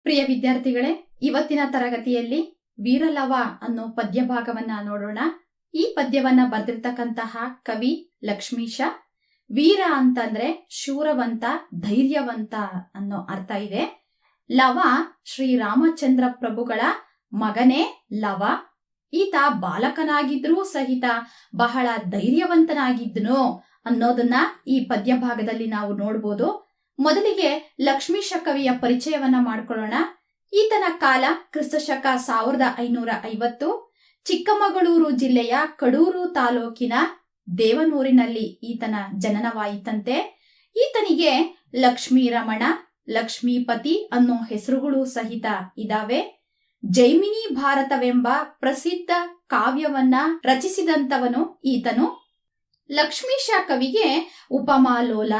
ಪ್ರಿಯ ವಿದ್ಯಾರ್ಥಿಗಳೇ, ಇವತ್ತಿನ ತರಗತಿಯಲ್ಲಿ ವೀರಲವ ಅನ್ನೋ ಪದ್ಯ ಭಾಗವನ್ನ ನೋಡೋಣ. ಈ ಪದ್ಯವನ್ನ ಬರೆದಿರ್ತಕ್ಕಂತಹ ಕವಿ ಲಕ್ಷ್ಮೀಶ. ವೀರ ಅಂತಂದ್ರೆ ಶೂರವಂತ, ಧೈರ್ಯವಂತ ಅನ್ನೋ ಅರ್ಥ ಇದೆ. ಲವ ಶ್ರೀರಾಮಚಂದ್ರ ಪ್ರಭುಗಳ ಮಗನೇ ಲವ. ಈತ ಬಾಲಕನಾಗಿದ್ರೂ ಸಹಿತ ಬಹಳ ಧೈರ್ಯವಂತನಾಗಿದ್ದನು ಅನ್ನೋದನ್ನ ಈ ಪದ್ಯ ಭಾಗದಲ್ಲಿ ನಾವು ನೋಡ್ಬೋದು. ಮೊದಲಿಗೆ ಲಕ್ಷ್ಮೀಶ ಕವಿಯ ಪರಿಚಯವನ್ನ ಮಾಡ್ಕೊಳ್ಳೋಣ. ಈತನ ಕಾಲ ಕ್ರಿಸ್ತಶಕ 1550. ಚಿಕ್ಕಮಗಳೂರು ಜಿಲ್ಲೆಯ ಕಡೂರು ತಾಲೂಕಿನ ದೇವನೂರಿನಲ್ಲಿ ಈತನ ಜನನವಾಯಿತಂತೆ. ಈತನಿಗೆ ಲಕ್ಷ್ಮೀರಮಣ, ಲಕ್ಷ್ಮೀಪತಿ ಅನ್ನೋ ಹೆಸರುಗಳು ಸಹಿತ ಇದಾವೆ. ಜೈಮಿನಿ ಭಾರತವೆಂಬ ಪ್ರಸಿದ್ಧ ಕಾವ್ಯವನ್ನ ರಚಿಸಿದಂತವನು ಈತನು. ಲಕ್ಷ್ಮೀಶ ಕವಿಗೆ ಉಪಮಾಲೋಲ,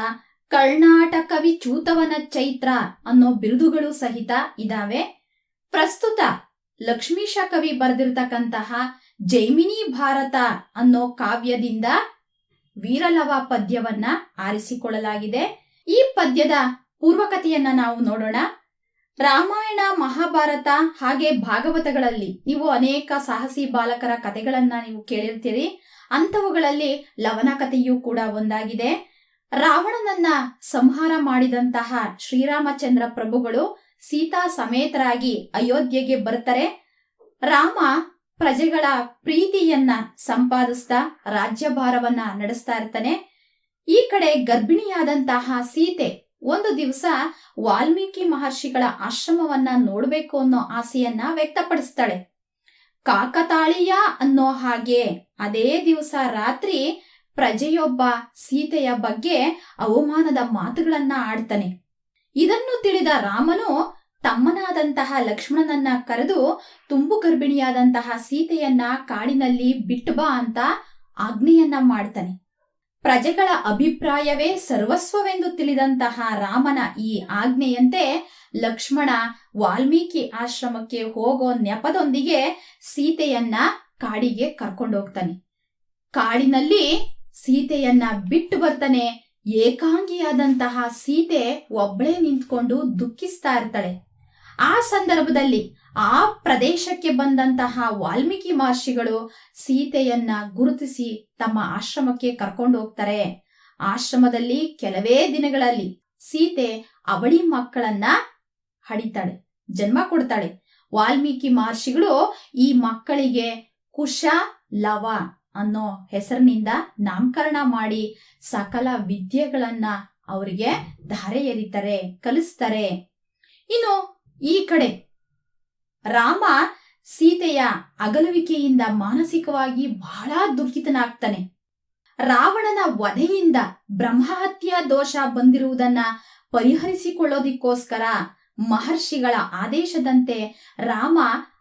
ಕರ್ನಾಟಕವಿ ಚೂತವನ ಚೈತ್ರ ಅನ್ನೋ ಬಿರುದುಗಳು ಸಹಿತ ಇದಾವೆ. ಪ್ರಸ್ತುತ ಲಕ್ಷ್ಮೀಶ ಕವಿ ಬರೆದಿರ್ತಕ್ಕಂತಹ ಜೈಮಿನಿ ಭಾರತ ಅನ್ನೋ ಕಾವ್ಯದಿಂದ ವೀರಲವ ಪದ್ಯವನ್ನ ಆರಿಸಿಕೊಳ್ಳಲಾಗಿದೆ. ಈ ಪದ್ಯದ ಪೂರ್ವಕಥೆಯನ್ನ ನಾವು ನೋಡೋಣ. ರಾಮಾಯಣ, ಮಹಾಭಾರತ ಹಾಗೆ ಭಾಗವತಗಳಲ್ಲಿ ನೀವು ಅನೇಕ ಸಾಹಸಿ ಬಾಲಕರ ಕಥೆಗಳನ್ನ ನೀವು ಕೇಳಿರ್ತೀರಿ. ಅಂಥವುಗಳಲ್ಲಿ ಲವನ ಕಥೆಯೂ ಕೂಡ ಒಂದಾಗಿದೆ. ರಾವಣನನ್ನ ಸಂಹಾರ ಮಾಡಿದಂತಹ ಶ್ರೀರಾಮಚಂದ್ರ ಪ್ರಭುಗಳು ಸೀತಾ ಸಮೇತರಾಗಿ ಅಯೋಧ್ಯೆಗೆ ಬರ್ತಾರೆ. ರಾಮ ಪ್ರಜೆಗಳ ಪ್ರೀತಿಯನ್ನ ಸಂಪಾದಿಸ್ತಾ ರಾಜ್ಯಭಾರವನ್ನ ನಡೆಸ್ತಾ ಇರ್ತಾನೆ. ಈ ಕಡೆ ಗರ್ಭಿಣಿಯಾದಂತಹ ಸೀತೆ ಒಂದು ದಿವಸ ವಾಲ್ಮೀಕಿ ಮಹರ್ಷಿಗಳ ಆಶ್ರಮವನ್ನ ನೋಡ್ಬೇಕು ಅನ್ನೋ ಆಸೆಯನ್ನ ವ್ಯಕ್ತಪಡಿಸ್ತಾಳೆ. ಕಾಕತಾಳೀಯ ಅನ್ನೋ ಹಾಗೆ ಅದೇ ದಿವಸ ರಾತ್ರಿ ಪ್ರಜೆಯೊಬ್ಬ ಸೀತೆಯ ಬಗ್ಗೆ ಅವಮಾನದ ಮಾತುಗಳನ್ನ ಆಡ್ತಾನೆ. ಇದನ್ನು ತಿಳಿದ ರಾಮನು ತಮ್ಮನಾದಂತಹ ಲಕ್ಷ್ಮಣನನ್ನ ಕರೆದು ತುಂಬು ಗರ್ಭಿಣಿಯಾದಂತಹ ಸೀತೆಯನ್ನ ಕಾಡಿನಲ್ಲಿ ಬಿಟ್ಟು ಬಾ ಅಂತ ಆಜ್ಞೆಯನ್ನ ಮಾಡ್ತಾನೆ. ಪ್ರಜೆಗಳ ಅಭಿಪ್ರಾಯವೇ ಸರ್ವಸ್ವವೆಂದು ತಿಳಿದಂತಹ ರಾಮನ ಈ ಆಜ್ಞೆಯಂತೆ ಲಕ್ಷ್ಮಣ ವಾಲ್ಮೀಕಿ ಆಶ್ರಮಕ್ಕೆ ಹೋಗೋ ನೆಪದೊಂದಿಗೆ ಸೀತೆಯನ್ನ ಕಾಡಿಗೆ ಕರ್ಕೊಂಡೋಗ್ತಾನೆ. ಕಾಡಿನಲ್ಲಿ ಸೀತೆಯನ್ನ ಬಿಟ್ಟು ಬರ್ತಾನೆ. ಏಕಾಂಗಿಯಾದಂತಹ ಸೀತೆ ಒಬ್ಬಳೇ ನಿಂತ್ಕೊಂಡು ದುಃಖಿಸ್ತಾ ಇರ್ತಾಳೆ. ಆ ಸಂದರ್ಭದಲ್ಲಿ ಆ ಪ್ರದೇಶಕ್ಕೆ ಬಂದಂತಹ ವಾಲ್ಮೀಕಿ ಮಹರ್ಷಿಗಳು ಸೀತೆಯನ್ನ ಗುರುತಿಸಿ ತಮ್ಮ ಆಶ್ರಮಕ್ಕೆ ಕರ್ಕೊಂಡು ಹೋಗ್ತಾರೆ. ಆಶ್ರಮದಲ್ಲಿ ಕೆಲವೇ ದಿನಗಳಲ್ಲಿ ಸೀತೆ ಅವಳಿ ಮಕ್ಕಳನ್ನ ಹಡಿತಾಳೆ, ಜನ್ಮ ಕೊಡ್ತಾಳೆ. ವಾಲ್ಮೀಕಿ ಮಹರ್ಷಿಗಳು ಈ ಮಕ್ಕಳಿಗೆ ಕುಶ, ಲವ ಅನ್ನೋ ಹೆಸರಿನಿಂದ ನಾಮಕರಣ ಮಾಡಿ ಸಕಲ ವಿದ್ಯೆಗಳನ್ನ ಅವರಿಗೆ ಧಾರೆ ಎರಿತಾರೆ, ಕಲಿಸ್ತಾರೆ. ಇನ್ನು ಈ ಕಡೆ ರಾಮ ಸೀತೆಯ ಅಗಲುವಿಕೆಯಿಂದ ಮಾನಸಿಕವಾಗಿ ಬಹಳ ದುಃಖಿತನಾಗ್ತಾನೆ. ರಾವಣನ ವಧೆಯಿಂದ ಬ್ರಹ್ಮಹತ್ಯಾ ದೋಷ ಬಂದಿರುವುದನ್ನ ಪರಿಹರಿಸಿಕೊಳ್ಳೋದಿಕ್ಕೋಸ್ಕರ ಮಹರ್ಷಿಗಳ ಆದೇಶದಂತೆ ರಾಮ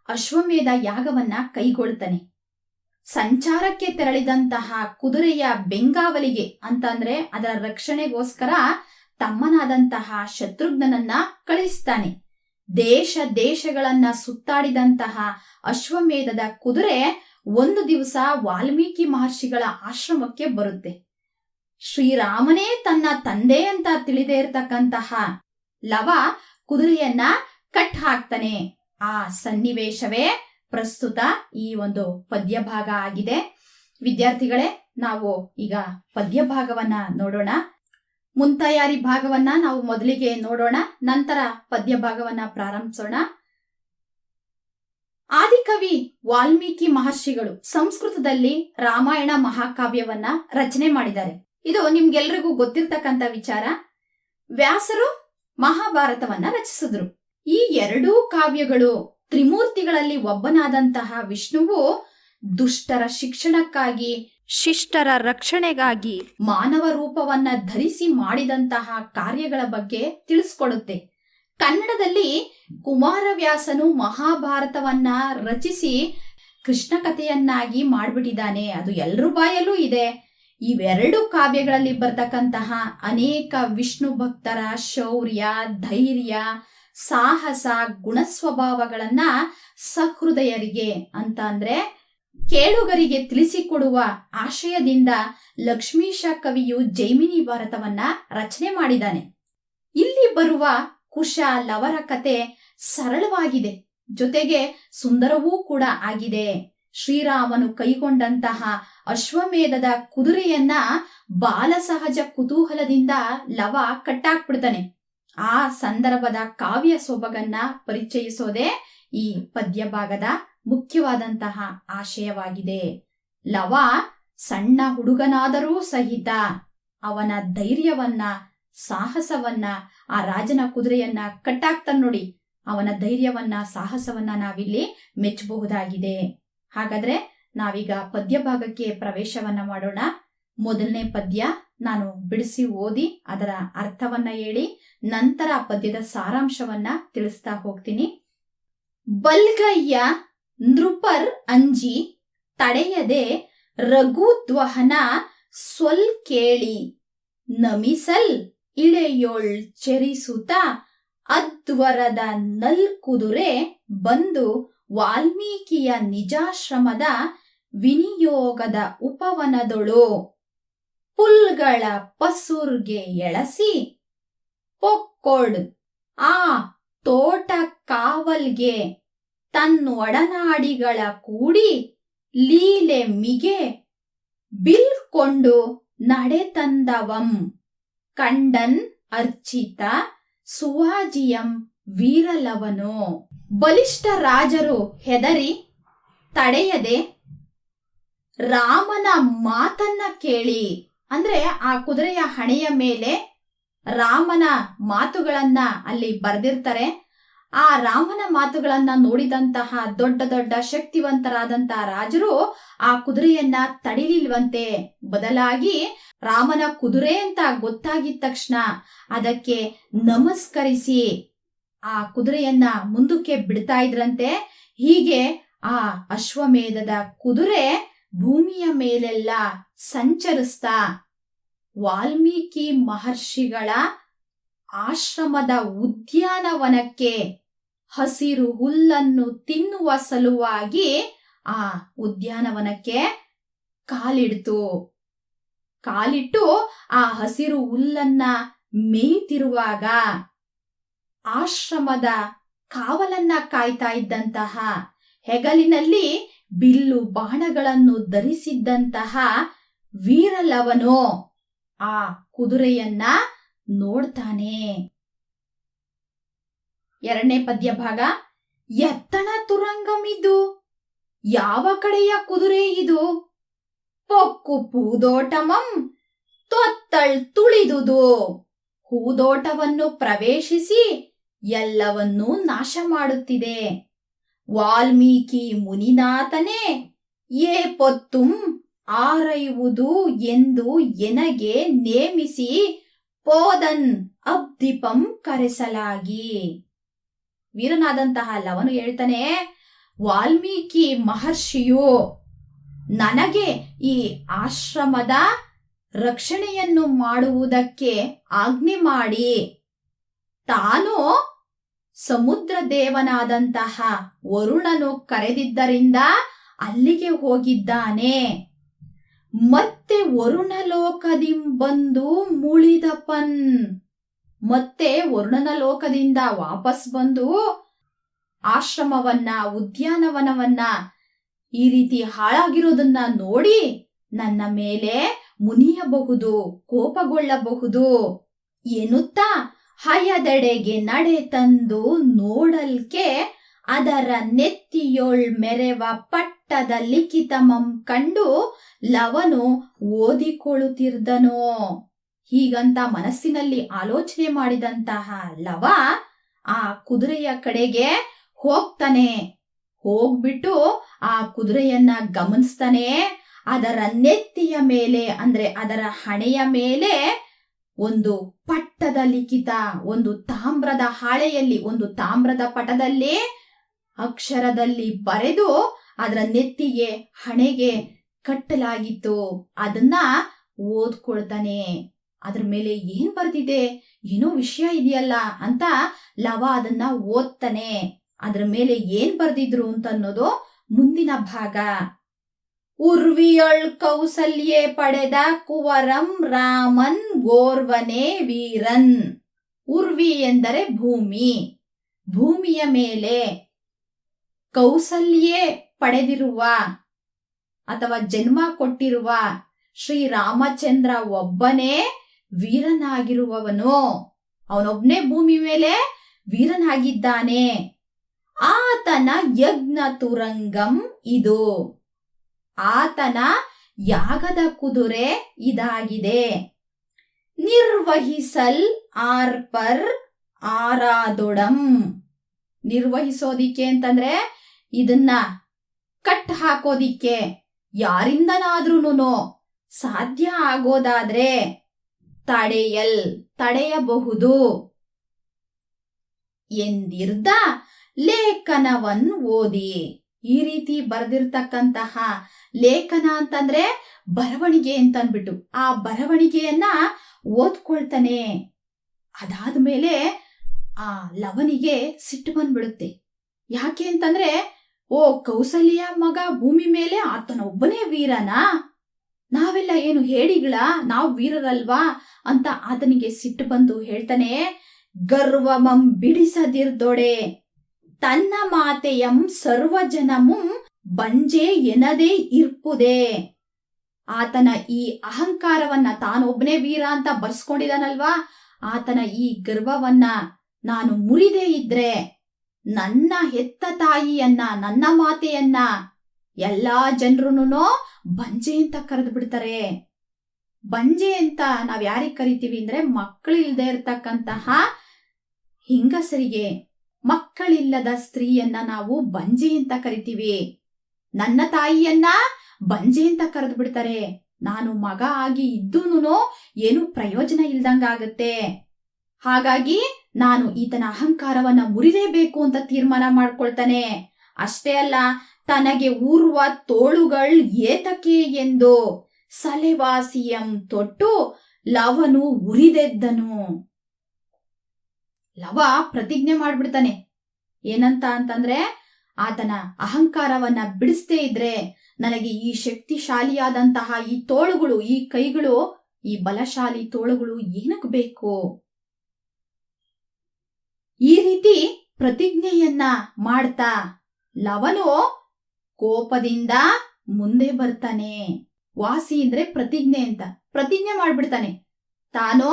ಅಶ್ವಮೇಧ ಯಾಗವನ್ನ ಕೈಗೊಳ್ತಾನೆ. ಸಂಚಾರಕ್ಕೆ ತೆರಳಿದಂತಹ ಕುದುರೆಯ ಬೆಂಗಾವಲಿಗೆ ಅಂತಂದ್ರೆ ಅದರ ರಕ್ಷಣೆಗೋಸ್ಕರ ತಮ್ಮನಾದಂತಹ ಶತ್ರುಘ್ನನನ್ನ ಕಳಿಸ್ತಾನೆ. ದೇಶ ದೇಶಗಳನ್ನ ಸುತ್ತಾಡಿದಂತಹ ಅಶ್ವಮೇಧದ ಕುದುರೆ ಒಂದು ದಿವಸ ವಾಲ್ಮೀಕಿ ಮಹರ್ಷಿಗಳ ಆಶ್ರಮಕ್ಕೆ ಬರುತ್ತೆ. ಶ್ರೀರಾಮನೇ ತನ್ನ ತಂದೆ ಅಂತ ತಿಳಿದೇ ಇರತಕ್ಕಂತಹ ಲವ ಕುದುರೆಯನ್ನ ಕಟ್ ಹಾಕ್ತಾನೆ. ಆ ಸನ್ನಿವೇಶವೇ ಪ್ರಸ್ತುತ ಈ ಒಂದು ಪದ್ಯ ಭಾಗ ಆಗಿದೆ. ವಿದ್ಯಾರ್ಥಿಗಳೇ, ನಾವು ಈಗ ಪದ್ಯ ಭಾಗವನ್ನ ನೋಡೋಣ. ಮುಂತಯಾರಿ ಭಾಗವನ್ನ ನಾವು ಮೊದಲಿಗೆ ನೋಡೋಣ, ನಂತರ ಪದ್ಯ ಭಾಗವನ್ನ ಪ್ರಾರಂಭಿಸೋಣ. ಆದಿಕವಿ ವಾಲ್ಮೀಕಿ ಮಹರ್ಷಿಗಳು ಸಂಸ್ಕೃತದಲ್ಲಿ ರಾಮಾಯಣ ಮಹಾಕಾವ್ಯವನ್ನ ರಚನೆ ಮಾಡಿದ್ದಾರೆ. ಇದು ನಿಮ್ಗೆಲ್ರಿಗೂ ಗೊತ್ತಿರ್ತಕ್ಕಂಥ ವಿಚಾರ. ವ್ಯಾಸರು ಮಹಾಭಾರತವನ್ನ ರಚಿಸಿದ್ರು. ಈ ಎರಡೂ ಕಾವ್ಯಗಳು ತ್ರಿಮೂರ್ತಿಗಳಲ್ಲಿ ಒಬ್ಬನಾದಂತಹ ವಿಷ್ಣುವು ದುಷ್ಟರ ಶಿಕ್ಷಣಕ್ಕಾಗಿ, ಶಿಷ್ಟರ ರಕ್ಷಣೆಗಾಗಿ ಮಾನವ ರೂಪವನ್ನ ಧರಿಸಿ ಮಾಡಿದಂತಹ ಕಾರ್ಯಗಳ ಬಗ್ಗೆ ತಿಳಿಸ್ಕೊಡುತ್ತೆ. ಕನ್ನಡದಲ್ಲಿ ಕುಮಾರವ್ಯಾಸನು ಮಹಾಭಾರತವನ್ನ ರಚಿಸಿ ಕೃಷ್ಣ ಕಥೆಯನ್ನಾಗಿ ಮಾಡ್ಬಿಟ್ಟಿದ್ದಾನೆ. ಅದು ಎಲ್ರ ಬಾಯಲ್ಲೂ ಇದೆ. ಇವೆರಡು ಕಾವ್ಯಗಳಲ್ಲಿ ಬರ್ತಕ್ಕಂತಹ ಅನೇಕ ವಿಷ್ಣು ಭಕ್ತರ ಶೌರ್ಯ, ಧೈರ್ಯ, ಸಾಹಸ, ಗುಣಸ್ವಭಾವಗಳನ್ನ ಸಹೃದಯರಿಗೆ ಅಂತ ಅಂದ್ರೆ ಕೇಳುಗರಿಗೆ ತಿಳಿಸಿಕೊಡುವ ಆಶಯದಿಂದ ಲಕ್ಷ್ಮೀಶ ಕವಿಯು ಜೈಮಿನಿ ಭಾರತವನ್ನ ರಚನೆ ಮಾಡಿದ್ದಾನೆ. ಇಲ್ಲಿ ಬರುವ ಕುಶ, ಲವರ ಕತೆ ಸರಳವಾಗಿದೆ, ಜೊತೆಗೆ ಸುಂದರವೂ ಕೂಡ ಆಗಿದೆ. ಶ್ರೀರಾಮನು ಕೈಗೊಂಡಂತಹ ಅಶ್ವಮೇಧದ ಕುದುರೆಯನ್ನ ಬಾಲಸಹಜ ಕುತೂಹಲದಿಂದ ಲವ ಕಟ್ಟಾಕ್ಬಿಡ್ತಾನೆ. ಆ ಸಂದರ್ಭದ ಕಾವ್ಯ ಸೊಬಗನ್ನ ಪರಿಚಯಿಸೋದೇ ಈ ಪದ್ಯ ಭಾಗದ ಮುಖ್ಯವಾದಂತಹ ಆಶಯವಾಗಿದೆ. ಲವ ಸಣ್ಣ ಹುಡುಗನಾದರೂ ಸಹಿತ ಅವನ ಧೈರ್ಯವನ್ನ, ಸಾಹಸವನ್ನ, ಆ ರಾಜನ ಕುದುರೆಯನ್ನ ಕಟ್ಟಾಕ್ತಾನೆ ನೋಡಿ, ಅವನ ಧೈರ್ಯವನ್ನ, ಸಾಹಸವನ್ನ ನಾವಿಲ್ಲಿ ಮೆಚ್ಚಬಹುದಾಗಿದೆ. ಹಾಗಾದ್ರೆ ನಾವೀಗ ಪದ್ಯ ಭಾಗಕ್ಕೆ ಪ್ರವೇಶವನ್ನ ಮಾಡೋಣ. ಮೊದಲನೇ ಪದ್ಯ ನಾನು ಬಿಡಿಸಿ ಓದಿ ಅದರ ಅರ್ಥವನ್ನ ಹೇಳಿ ನಂತರ ಪದ್ಯದ ಸಾರಾಂಶವನ್ನ ತಿಳಿಸ್ತಾ ಹೋಗ್ತೀನಿ. ಬಲ್ಗಯ್ಯ ನೃಪರ್ ಅಂಜಿ ತಡೆಯದೆ ರಘುದ್ವಹನ ಸ್ವಲ್ ಕೇಳಿ ನಮಿಸಲ್ ಇಳೆಯೊಳ್ ಚೆರಿಸುತ್ತ ಅದ್ವರದ ನಲ್ಕುದುರೆ ಬಂದು ವಾಲ್ಮೀಕಿಯ ನಿಜಾಶ್ರಮದ ವಿನಿಯೋಗದ ಉಪವನದೊಳು ಪುಲ್ಗಳ ಪಸುರ್ಗೆ ಎಳಸಿ ಪೊಕ್ಕೊಡ್ ಆ ತೋಟ ಕಾವಲ್ಗೆ ತನ್ನೊಡನಾಡಿಗಳ ಕೂಡಿ ಲೀಲೆ ಮಿಗೆ ಬಿಲ್ಕೊಂಡು ನಡೆತಂದವಂ ಕಂಡನ್ ಅರ್ಚಿತ ಸುವಾಜಿಯಂ ವೀರಲವನು. ಬಲಿಷ್ಠ ರಾಜರು ಹೆದರಿ ತಡೆಯದೆ ರಾಮನ ಮಾತನ್ನ ಕೇಳಿ, ಅಂದ್ರೆ ಆ ಕುದುರೆಯ ಹಣೆಯ ಮೇಲೆ ರಾಮನ ಮಾತುಗಳನ್ನ ಅಲ್ಲಿ ಬರೆದಿರ್ತಾರೆ. ಆ ರಾಮನ ಮಾತುಗಳನ್ನ ನೋಡಿದಂತಹ ದೊಡ್ಡ ದೊಡ್ಡ ಶಕ್ತಿವಂತರಾದಂತಹ ರಾಜರು ಆ ಕುದುರೆಯನ್ನ ತಡಿಲಿಲ್ವಂತೆ. ಬದಲಾಗಿ ರಾಮನ ಕುದುರೆ ಅಂತ ಗೊತ್ತಾಗಿದ ತಕ್ಷಣ ಅದಕ್ಕೆ ನಮಸ್ಕರಿಸಿ ಆ ಕುದುರೆಯನ್ನ ಮುಂದಕ್ಕೆ ಬಿಡ್ತಾ ಇದ್ರಂತೆ. ಹೀಗೆ ಆ ಅಶ್ವಮೇಧದ ಕುದುರೆ ಭೂಮಿಯ ಮೇಲೆಲ್ಲ ಸಂಚರಿಸ್ತಾ ವಾಲ್ಮೀಕಿ ಮಹರ್ಷಿಗಳ ಆಶ್ರಮದ ಉದ್ಯಾನವನಕ್ಕೆ ಹಸಿರು ಹುಲ್ಲನ್ನು ತಿನ್ನುವ ಸಲುವಾಗಿ ಆ ಉದ್ಯಾನವನಕ್ಕೆ ಕಾಲಿಟ್ಟು ಆ ಹಸಿರು ಹುಲ್ಲನ್ನ ಮೇಯ್ತಿರುವಾಗ ಆಶ್ರಮದ ಕಾವಲನ್ನ ಕಾಯ್ತಾ ಇದ್ದಂತಹ, ಹೆಗಲಿನಲ್ಲಿ ಬಿಲ್ಲು ಬಾಣಗಳನ್ನು ಧರಿಸಿದ್ದಂತಹ ವೀರಲವನು ಆ ಕುದುರೆಯನ್ನ ನೋಡ್ತಾನೆ. ಎರಡನೇ ಪದ್ಯ ಭಾಗ. ಎತ್ತಣ ತುರಂಗಮಿದು, ಯಾವ ಕಡೆಯ ಕುದುರೆ ಇದು? ಪೊಕ್ಕು ಪೂದೋಟಮಂ ತೊತ್ತಳ್ ತುಳಿದುದು, ಹೂದೋಟವನ್ನು ಪ್ರವೇಶಿಸಿ ಎಲ್ಲವನ್ನೂ ನಾಶ ಮಾಡುತ್ತಿದೆ. ವಾಲ್ಮೀಕಿ ಮುನಿನಾಥನೇ ಏ ಪೊತ್ತುಂ ಆರೈವುದು ಎಂದು ಎನಗೆ ನೇಮಿಸಿ ಪೋದನ್ ಅಬ್ದಿಪಂ ಕರೆಸಲಾಗಿ. ವೀರನಾದಂತಹ ಲವನು ಹೇಳ್ತಾನೆ, ವಾಲ್ಮೀಕಿ ಮಹರ್ಷಿಯು ನನಗೆ ಈ ಆಶ್ರಮದ ರಕ್ಷಣೆಯನ್ನು ಮಾಡುವುದಕ್ಕೆ ಆಜ್ಞೆ ಮಾಡಿ ತಾನು ಸಮುದ್ರ ದೇವನಾದಂತಹ ವರುಣನು ಕರೆದಿದ್ದರಿಂದ ಅಲ್ಲಿಗೆ ಹೋಗಿದ್ದಾನೆ. ಮತ್ತೆ ವರುಣ ಲೋಕದಿಂ ಬಂದು ಮುಳಿದಪನ್, ಮತ್ತೆ ವರುಣನ ಲೋಕದಿಂದ ವಾಪಸ್ ಬಂದು ಆಶ್ರಮವನ್ನ, ಉದ್ಯಾನವನವನ್ನ ಈ ರೀತಿ ಹಾಳಾಗಿರೋದನ್ನ ನೋಡಿ ನನ್ನ ಮೇಲೆ ಮುನಿಯಬಹುದು, ಕೋಪಗೊಳ್ಳಬಹುದು ಎನ್ನುತ್ತಾ ಹಯದೆಡೆಗೆ ನಡೆ ತಂದು ನೋಡಲ್ಕೆ ಅದರ ನೆತ್ತಿಯೊಳ್ ಮೆರೆವ ಪಟ್ಟದ ಲಿಖಿತಮಂ ಕಂಡು ಲವನು ಓದಿಕೊಳ್ಳುತ್ತಿರ್ದನೋ. ಹೀಗಂತ ಮನಸ್ಸಿನಲ್ಲಿ ಆಲೋಚನೆ ಮಾಡಿದಂತಹ ಲವ ಆ ಕುದುರೆಯ ಕಡೆಗೆ ಹೋಗ್ತಾನೆ. ಹೋಗ್ಬಿಟ್ಟು ಆ ಕುದುರೆಯನ್ನ ಗಮನಿಸ್ತಾನೆ. ಅದರ ನೆತ್ತಿಯ ಮೇಲೆ, ಅಂದ್ರೆ ಅದರ ಹಣೆಯ ಮೇಲೆ ಒಂದು ಪಟ್ಟದ ಲಿಖಿತ, ಒಂದು ತಾಮ್ರದ ಹಾಳೆಯಲ್ಲಿ, ಒಂದು ತಾಮ್ರದ ಪಟದಲ್ಲಿ ಅಕ್ಷರದಲ್ಲಿ ಬರೆದು ಅದರ ನೆತ್ತಿಗೆ, ಹಣೆಗೆ ಕಟ್ಟಲಾಗಿತ್ತು. ಅದನ್ನ ಓದ್ಕೊಳ್ತಾನೆ. ಅದ್ರ ಮೇಲೆ ಏನ್ ಬರ್ದಿದೆ, ಏನೋ ವಿಷಯ ಇದೆಯಲ್ಲ ಅಂತ ಲವ ಅದನ್ನ ಓದ್ತಾನೆ. ಅದ್ರ ಮೇಲೆ ಏನ್ ಬರ್ದಿದ್ರು ಅಂತ ಅನ್ನೋದು ಮುಂದಿನ ಭಾಗ. ಉರ್ವಿಯೊಳ್ ಕೌಸಲ್ಯೆ ಪಡೆದ ಕುವರಂ ರಾಮನ್ ಗೋರ್ವನೆ ವೀರನ್. ಉರ್ವಿ ಎಂದರೆ ಭೂಮಿ, ಭೂಮಿಯ ಮೇಲೆ ಕೌಸಲ್ಯೆ ಪಡೆದಿರುವ ಅಥವಾ ಜನ್ಮ ಕೊಟ್ಟಿರುವ ಶ್ರೀರಾಮಚಂದ್ರ ಒಬ್ಬನೇ ವೀರನಾಗಿರುವವನು. ಅವನೊಬ್ಬನೇ ಭೂಮಿ ಮೇಲೆ ವೀರನಾಗಿದ್ದಾನೆ. ಆತನ ಯಜ್ಞ ತುರಂಗಂ ಇದು. ಆತನ ಯಾಗದ ಕುದುರೆ ಇದಾಗಿದೆ. ನಿರ್ವಹಿಸಲ್ ಆರ್ಪರ್ ಆರಾದೊಡಂ. ನಿರ್ವಹಿಸೋದಿಕ್ಕೆ ಅಂತಂದ್ರೆ ಇದನ್ನ ಕಟ್ ಹಾಕೋದಿಕ್ಕೆ ಯಾರಿಂದನಾದ್ರೂನು ಸಾಧ್ಯ ಆಗೋದಾದ್ರೆ ತಡೆಯಬಹುದು ಎಂದಿರ್ದ ಲೇಖನವನ್ನು ಓದಿ. ಈ ರೀತಿ ಬರೆದಿರ್ತಕ್ಕಂತಹ ಲೇಖನ ಅಂತಂದ್ರೆ ಬರವಣಿಗೆ ಅಂತ ಅನ್ಬಿಟ್ಟು ಆ ಬರವಣಿಗೆಯನ್ನ ಓದ್ಕೊಳ್ತಾನೆ. ಅದಾದ್ಮೇಲೆ ಆ ಲವನಿಗೆ ಸಿಟ್ಟು ಬಂದ್ಬಿಡುತ್ತೆ. ಯಾಕೆ ಅಂತಂದ್ರೆ ಓ ಕೌಸಲ್ಯ ಮಗ ಭೂಮಿ ಮೇಲೆ ಆತನ ಒಬ್ಬನೇ ವೀರನಾ, ನಾವೆಲ್ಲ ಏನು ಹೇಳಿಗಳ, ನಾವು ವೀರರಲ್ವಾ ಅಂತ ಆತನಿಗೆ ಸಿಟ್ಟು ಬಂದು ಹೇಳ್ತಾನೆ, ಗರ್ವಮಂ ಬಿಡಿಸದಿರ್ದೊಡೆ ತನ್ನ ಮಾತೆಯಂ ಸರ್ವಜನಮುಂ ಬಂಜೆ ಎನದೇ ಇರ್ಪುದೆ. ಆತನ ಈ ಅಹಂಕಾರವನ್ನ, ತಾನೊಬ್ಬನೇ ವೀರ ಅಂತ ಬರ್ಸ್ಕೊಂಡಿದಾನಲ್ವಾ, ಆತನ ಈ ಗರ್ವವನ್ನ ನಾನು ಮುರಿದೇ ಇದ್ರೆ ನನ್ನ ಹೆತ್ತ ತಾಯಿಯನ್ನ, ನನ್ನ ಮಾತೆಯನ್ನ ಎಲ್ಲಾ ಜನರುನು ಬಂಜೆ ಅಂತ ಕರೆದು ಬಿಡ್ತಾರೆ. ಬಂಜೆ ಅಂತ ನಾವ್ ಯಾರಿಗೆ ಕರಿತೀವಿ ಅಂದ್ರೆ ಮಕ್ಕಳಿಲ್ದೇ ಇರ್ತಕ್ಕಂತಹ ಹಿಂಗಸರಿಗೆ, ಮಕ್ಕಳಿಲ್ಲದ ಸ್ತ್ರೀಯನ್ನ ನಾವು ಬಂಜೆ ಅಂತ ಕರಿತೀವಿ. ನನ್ನ ತಾಯಿಯನ್ನ ಬಂಜೆ ಅಂತ ಕರೆದು ಬಿಡ್ತಾರೆ. ನಾನು ಮಗ ಆಗಿ ಇದ್ದೂನು ಏನು ಪ್ರಯೋಜನ ಇಲ್ದಂಗಾಗತ್ತೆ. ಹಾಗಾಗಿ ನಾನು ಈತನ ಅಹಂಕಾರವನ್ನ ಮುರಿಲೇಬೇಕು ಅಂತ ತೀರ್ಮಾನ ಮಾಡ್ಕೊಳ್ತಾನೆ. ಅಷ್ಟೇ ಅಲ್ಲ, ತನಗೆ ಊರ್ವ ತೋಳುಗಳ್ ಏತಕೆ ಎಂದು ಸಲೆವಾಸಿಯಂ ತೊಟ್ಟು ಲವನು ಉರಿದೆದ್ದನು. ಲವ ಪ್ರತಿಜ್ಞೆ ಮಾಡ್ಬಿಡ್ತಾನೆ. ಏನಂತ ಅಂತಂದ್ರೆ, ಆತನ ಅಹಂಕಾರವನ್ನ ಬಿಡಿಸದೇ ಇದ್ರೆ ನನಗೆ ಈ ಶಕ್ತಿಶಾಲಿಯಾದಂತಹ ಈ ತೋಳುಗಳು, ಈ ಕೈಗಳು, ಈ ಬಲಶಾಲಿ ತೋಳುಗಳು ಏನಕ್ಕೆ ಬೇಕು? ಈ ರೀತಿ ಪ್ರತಿಜ್ಞೆಯನ್ನ ಮಾಡ್ತಾ ಲವನು ಕೋಪದಿಂದ ಮುಂದೆ ಬರ್ತಾನೆ. ವಾಸಿ ಅಂದ್ರೆ ಪ್ರತಿಜ್ಞೆ ಅಂತ, ಪ್ರತಿಜ್ಞೆ ಮಾಡ್ಬಿಡ್ತಾನೆ. ತಾನು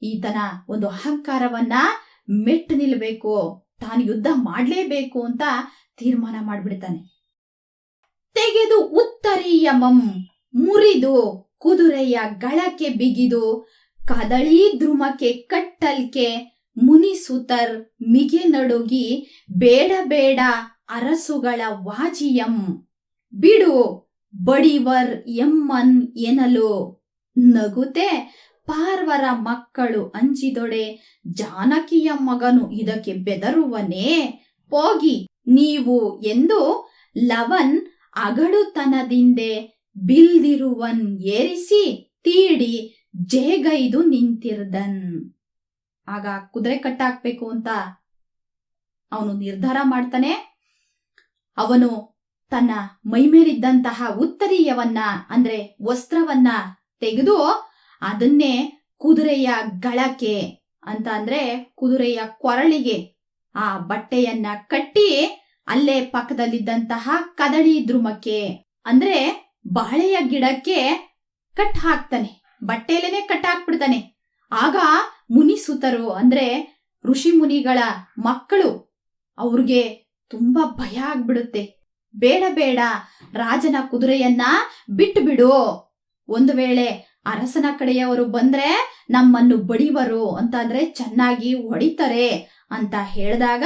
ಈತನ ಒಂದು ಅಹಂಕಾರವನ್ನ ಮೆಟ್ಟು ನಿಲ್ಬೇಕು, ತಾನು ಯುದ್ಧ ಮಾಡ್ಲೇಬೇಕು ಅಂತ ತೀರ್ಮಾನ ಮಾಡ್ಬಿಡ್ತಾನೆ. ತೆಗೆದು ಉತ್ತರೀಯಮಂ ಮುರಿದು ಕುದುರೆಯ ಗಳಕ್ಕೆ ಬಿಗಿದು ಕದಳಿ ದ್ರುಮಕ್ಕೆ ಕಟ್ಟಲ್ಕೆ ಮುನಿಸುತರ್ ಮಿಗೆ ನಡುಗಿ ಬೇಡ ಬೇಡ ಅರಸುಗಳ ವಾಜಿಯಂ ಬಿಡು ಬಡಿವರ್ ಎಮ್ಮನ್ ಎನಲು ನಗುತೆ ಪಾರ್ವರ ಮಕ್ಕಳು ಅಂಜಿದೊಡೆ ಜಾನಕಿಯ ಮಗನು ಇದಕ್ಕೆ ಬೆದರುವನೇ ಹೋಗಿ ನೀವು ಎಂದು ಲವನ್ ಅಗಡುತನದಿಂದೆ ಬಿಲ್ದಿರುವನ್ ಏರಿಸಿ ತೀಡಿ ಜೇಗೈದು ನಿಂತಿರ್ದನ್. ಆಗ ಕುದುರೆ ಕಟ್ಟಾಕ್ಬೇಕು ಅಂತ ಅವನು ನಿರ್ಧಾರ ಮಾಡ್ತಾನೆ. ಅವನು ತನ್ನ ಮೈಮೇಲಿದ್ದಂತಹ ಉತ್ತರೀಯವನ್ನ ಅಂದ್ರೆ ವಸ್ತ್ರವನ್ನ ತೆಗೆದು ಅದನ್ನೇ ಕುದುರೆಯ ಗಳಕ್ಕೆ ಅಂತ ಅಂದ್ರೆ ಕುದುರೆಯ ಕೊರಳಿಗೆ ಆ ಬಟ್ಟೆಯನ್ನ ಕಟ್ಟಿ ಅಲ್ಲೇ ಪಕ್ಕದಲ್ಲಿದ್ದಂತಹ ಕದಳಿ ದ್ರುಮಕ್ಕೆ ಅಂದ್ರೆ ಬಾಳೆಯ ಗಿಡಕ್ಕೆ ಕಟ್ ಹಾಕ್ತಾನೆ. ಬಟ್ಟೆಯಲ್ಲೇನೆ ಕಟ್ ಹಾಕ್ಬಿಡ್ತಾನೆ. ಆಗ ಮುನಿಸುತರು ಅಂದ್ರೆ ಋಷಿ ಮುನಿಗಳ ಮಕ್ಕಳು, ಅವ್ರಿಗೆ ತುಂಬಾ ಭಯ ಆಗ್ಬಿಡುತ್ತೆ. ಬೇಡ ಬೇಡ, ರಾಜನ ಕುದುರೆಯನ್ನ ಬಿಟ್ಟು ಬಿಡು, ಒಂದು ವೇಳೆ ಅರಸನ ಕಡೆಯವರು ಬಂದ್ರೆ ನಮ್ಮನ್ನು ಬಡಿವರು ಅಂತ ಅಂದ್ರೆ ಚೆನ್ನಾಗಿ ಹೊಡಿತಾರೆ ಅಂತ ಹೇಳಿದಾಗ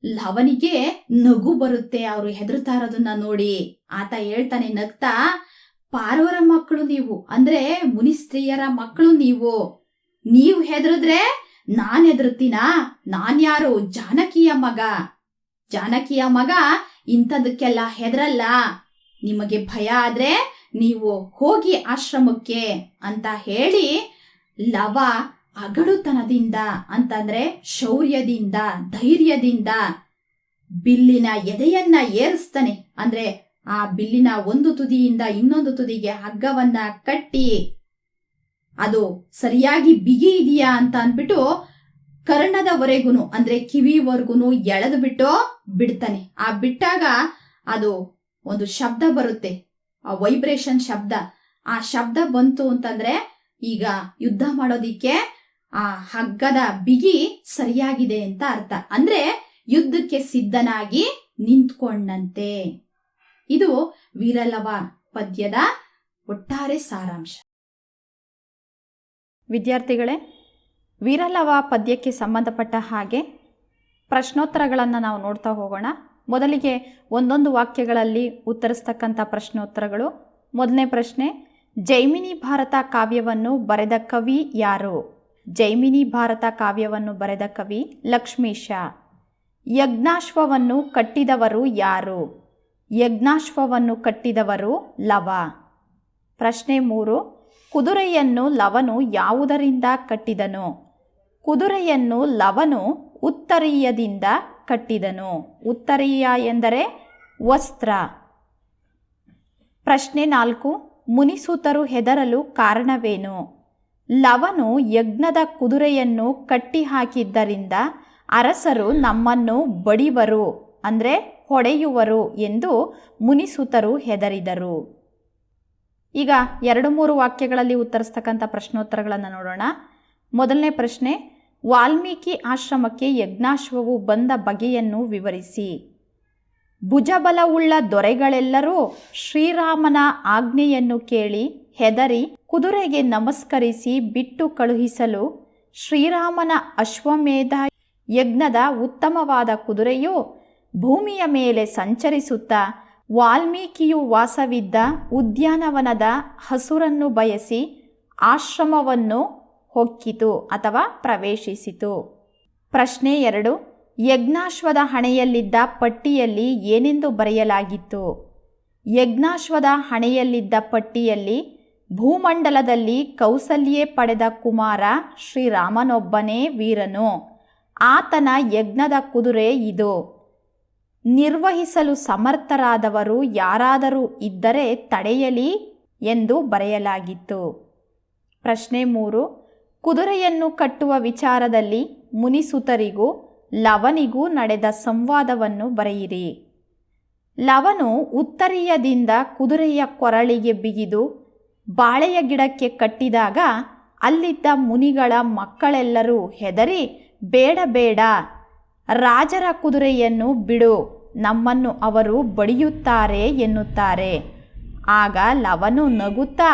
ಲವನಿಗೆ ನಗು ಬರುತ್ತೆ. ಅವರು ಹೆದರ್ತಾ ಇರೋದನ್ನ ನೋಡಿ ಆತ ಹೇಳ್ತಾನೆ ನಗ್ತಾ, ಪಾರ್ವರ ಮಕ್ಕಳು ನೀವು ಅಂದ್ರೆ ಮುನಿ ಸ್ತ್ರೀಯರ ಮಕ್ಕಳು ನೀವು ಹೆದರಿದ್ರೆ ನಾನ್ ಹೆದರ್ತೀನಾ? ನಾನ್ಯಾರು? ಜಾನಕಿಯ ಮಗ. ಜಾನಕಿಯ ಮಗ ಇಂಥದಕ್ಕೆಲ್ಲ ಹೆದರಲ್ಲ. ನಿಮಗೆ ಭಯ ಆದ್ರೆ ನೀವು ಹೋಗಿ ಆಶ್ರಮಕ್ಕೆ ಅಂತ ಹೇಳಿ ಲವ ಅಗಡುತನದಿಂದ ಅಂತಂದ್ರೆ ಶೌರ್ಯದಿಂದ, ಧೈರ್ಯದಿಂದ ಬಿಲ್ಲಿನ ಎದೆಯನ್ನ ಏರಿಸ್ತಾನೆ. ಅಂದ್ರೆ ಆ ಬಿಲ್ಲಿನ ಒಂದು ತುದಿಯಿಂದ ಇನ್ನೊಂದು ತುದಿಗೆ ಹಗ್ಗವನ್ನ ಕಟ್ಟಿ ಅದು ಸರಿಯಾಗಿ ಬಿಗಿ ಇದೆಯಾ ಅಂತ ಅಂದ್ಬಿಟ್ಟು ಕರ್ಣದವರೆಗೂ ಅಂದ್ರೆ ಕಿವಿವರೆಗೂ ಎಳೆದು ಬಿಟ್ಟು ಬಿಡ್ತಾನೆ. ಆ ಬಿಟ್ಟಾಗ ಅದು ಒಂದು ಶಬ್ದ ಬರುತ್ತೆ, ಆ ವೈಬ್ರೇಷನ್ ಶಬ್ದ. ಆ ಶಬ್ದ ಬಂತು ಅಂತಂದ್ರೆ ಈಗ ಯುದ್ಧ ಮಾಡೋದಿಕ್ಕೆ ಆ ಹಗ್ಗದ ಬಿಗಿ ಸರಿಯಾಗಿದೆ ಅಂತ ಅರ್ಥ. ಅಂದ್ರೆ ಯುದ್ಧಕ್ಕೆ ಸಿದ್ಧನಾಗಿ ನಿಂತ್ಕೊಂಡಂತೆ. ಇದು ವೀರಲವ ಪದ್ಯದ ಒಟ್ಟಾರೆ ಸಾರಾಂಶ. ವಿದ್ಯಾರ್ಥಿಗಳೇ, ವೀರಲವ ಪದ್ಯಕ್ಕೆ ಸಂಬಂಧಪಟ್ಟ ಹಾಗೆ ಪ್ರಶ್ನೋತ್ತರಗಳನ್ನು ನಾವು ನೋಡ್ತಾ ಹೋಗೋಣ. ಮೊದಲಿಗೆ ಒಂದೊಂದು ವಾಕ್ಯಗಳಲ್ಲಿ ಉತ್ತರಿಸ್ತಕ್ಕಂಥ ಪ್ರಶ್ನೋತ್ತರಗಳು. ಮೊದಲನೇ ಪ್ರಶ್ನೆ, ಜೈಮಿನಿ ಭಾರತ ಕಾವ್ಯವನ್ನು ಬರೆದ ಕವಿ ಯಾರು? ಜೈಮಿನಿ ಭಾರತ ಕಾವ್ಯವನ್ನು ಬರೆದ ಕವಿ ಲಕ್ಷ್ಮೀಶ. ಯಜ್ಞಾಶ್ವವನ್ನು ಕಟ್ಟಿದವರು ಯಾರು? ಯಜ್ಞಾಶ್ವವನ್ನು ಕಟ್ಟಿದವರು ಲವ. ಪ್ರಶ್ನೆ 3, ಕುದುರೆಯನ್ನು ಲವನು ಯಾವುದರಿಂದ ಕಟ್ಟಿದನು? ಕುದುರೆಯನ್ನು ಲವನು ಉತ್ತರೀಯದಿಂದ ಕಟ್ಟಿದನು. ಉತ್ತರೀಯ ಎಂದರೆ ವಸ್ತ್ರ. ಪ್ರಶ್ನೆ 4, ಮುನಿಸೂತರು ಹೆದರಲು ಕಾರಣವೇನು? ಲವನು ಯಜ್ಞದ ಕುದುರೆಯನ್ನು ಕಟ್ಟಿ ಹಾಕಿದ್ದರಿಂದ ಅರಸರು ನಮ್ಮನ್ನು ಬಡಿವರು ಅಂದರೆ ಹೊಡೆಯುವರು ಎಂದು ಮುನಿಸೂತರು ಹೆದರಿದರು. ಈಗ 2-3 ವಾಕ್ಯಗಳಲ್ಲಿ ಉತ್ತರಿಸ್ತಕ್ಕಂಥ ಪ್ರಶ್ನೋತ್ತರಗಳನ್ನು ನೋಡೋಣ. ಮೊದಲನೇ ಪ್ರಶ್ನೆ, ವಾಲ್ಮೀಕಿ ಆಶ್ರಮಕ್ಕೆ ಯಜ್ಞಾಶ್ವವು ಬಂದ ಬಗೆಯನ್ನು ವಿವರಿಸಿ. ಭುಜಬಲವುಳ್ಳ ದೊರೆಗಳೆಲ್ಲರೂ ಶ್ರೀರಾಮನ ಆಜ್ಞೆಯನ್ನು ಕೇಳಿ ಹೆದರಿ ಕುದುರೆಗೆ ನಮಸ್ಕರಿಸಿ ಬಿಟ್ಟು ಕಳುಹಿಸಲು ಶ್ರೀರಾಮನ ಅಶ್ವಮೇಧ ಯಜ್ಞದ ಉತ್ತಮವಾದ ಕುದುರೆಯು ಭೂಮಿಯ ಮೇಲೆ ಸಂಚರಿಸುತ್ತಾ ವಾಲ್ಮೀಕಿಯು ವಾಸವಿದ್ದ ಉದ್ಯಾನವನದ ಹಸುರನ್ನು ಬಯಸಿ ಆಶ್ರಮವನ್ನು ಹೊಕ್ಕಿತು ಅಥವಾ ಪ್ರವೇಶಿಸಿತು. ಪ್ರಶ್ನೆ 2, ಯಜ್ಞಾಶ್ವದ ಹಣೆಯಲ್ಲಿದ್ದ ಪಟ್ಟಿಯಲ್ಲಿ ಏನೆಂದು ಬರೆಯಲಾಗಿತ್ತು? ಯಜ್ಞಾಶ್ವದ ಹಣೆಯಲ್ಲಿದ್ದ ಪಟ್ಟಿಯಲ್ಲಿ ಭೂಮಂಡಲದಲ್ಲಿ ಕೌಸಲ್ಯೆ ಪಡೆದ ಕುಮಾರ ಶ್ರೀರಾಮನೊಬ್ಬನೇ ವೀರನು. ಆತನ ಯಜ್ಞದ ಕುದುರೆ ಇದು. ನಿರ್ವಹಿಸಲು ಸಮರ್ಥರಾದವರು ಯಾರಾದರೂ ಇದ್ದರೆ ತಡೆಯಲಿ ಎಂದು ಬರೆಯಲಾಗಿತ್ತು. ಪ್ರಶ್ನೆ 3, ಕುದುರೆಯನ್ನು ಕಟ್ಟುವ ವಿಚಾರದಲ್ಲಿ ಮುನಿಸುತರಿಗೂ ಲವನಿಗೂ ನಡೆದ ಸಂವಾದವನ್ನು ಬರೆಯಿರಿ. ಲವನು ಉತ್ತರೀಯದಿಂದ ಕುದುರೆಯ ಕೊರಳಿಗೆ ಬಿಗಿದು ಬಾಳೆಯ ಗಿಡಕ್ಕೆ ಕಟ್ಟಿದಾಗ ಅಲ್ಲಿದ್ದ ಮುನಿಗಳ ಮಕ್ಕಳೆಲ್ಲರೂ ಹೆದರಿ ಬೇಡ ಬೇಡ, ರಾಜರ ಕುದುರೆಯನ್ನು ಬಿಡು, ನಮ್ಮನ್ನು ಅವರು ಬಡಿಯುತ್ತಾರೆ ಎನ್ನುತ್ತಾರೆ. ಆಗ ಲವನು ನಗುತ್ತಾ,